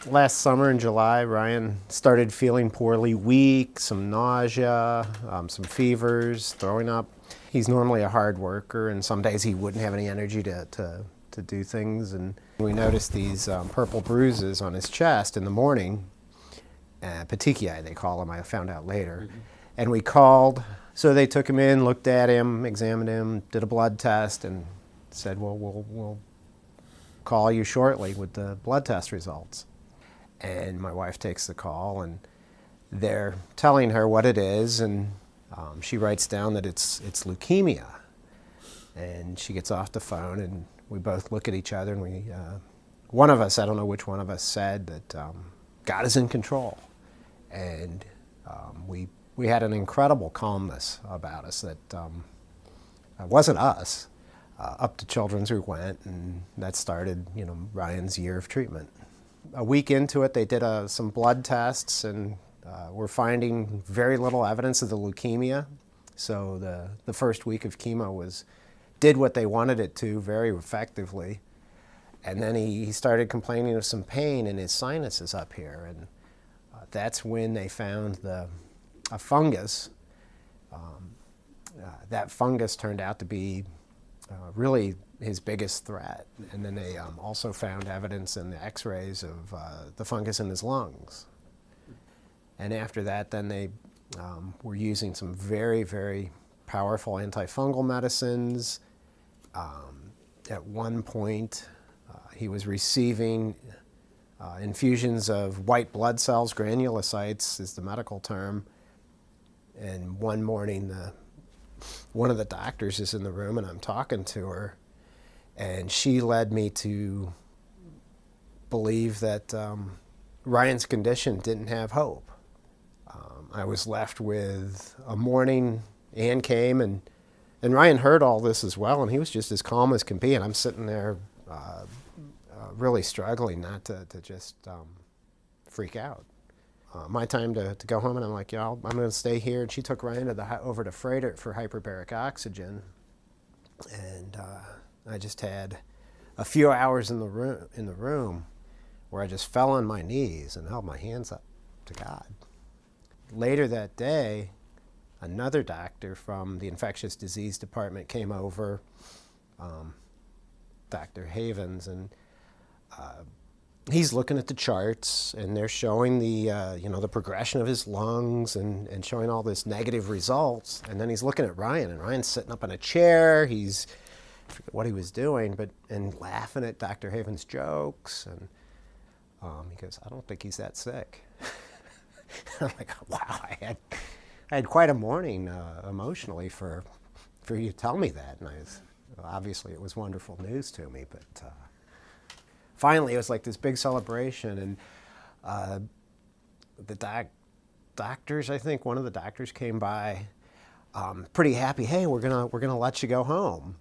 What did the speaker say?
Last summer in July, Ryan started feeling poorly, weak, some nausea, some fevers, throwing up. He's normally a hard worker, and some days he wouldn't have any energy to do things. And we noticed these purple bruises on his chest in the morning, petechiae they call them, I found out later. And we called, so they took him in, looked at him, examined him, did a blood test, and said, well, we'll call you shortly with the blood test results. And my wife takes the call, and they're telling her what it is, and she writes down that it's leukemia. And she gets off the phone, and we both look at each other, and one of us, I don't know which one of us, said that God is in control. And we had an incredible calmness about us that wasn't us. Up to Children's we went, and that started, Ryan's year of treatment. A week into it, they did some blood tests, and we're finding very little evidence of the leukemia. So the first week of chemo did what they wanted it to very effectively. And then he started complaining of some pain in his sinuses up here, and that's when they found a fungus. That fungus turned out to be really his biggest threat. And then they also found evidence in the x-rays of the fungus in his lungs. And after that, then they were using some very, very powerful antifungal medicines. At one point, he was receiving infusions of white blood cells, granulocytes is the medical term. And one morning, one of the doctors is in the room, and I'm talking to her, and she led me to believe that Ryan's condition didn't have hope. I was left with a morning. Ann came, and Ryan heard all this as well, and he was just as calm as can be, and I'm sitting there really struggling not to just freak out. My time to go home, and I'm like, I'm going to stay here. And she took Ryan over to Freighter for hyperbaric oxygen, and I just had a few hours in the room where I just fell on my knees and held my hands up to God. Later that day, another doctor from the infectious disease department came over, Dr. Havens, and he's looking at the charts, and they're showing the progression of his lungs and showing all this negative results. And then he's looking at Ryan, and Ryan's sitting up in a chair. I forget what he was doing, and laughing at Dr. Havens' jokes. And he goes, "I don't think he's that sick." I'm like, wow, I had quite a morning emotionally for you to tell me that. And obviously it was wonderful news to me, but finally it was like this big celebration, and the doctors, I think one of the doctors came by pretty happy. Hey, we're gonna let you go home.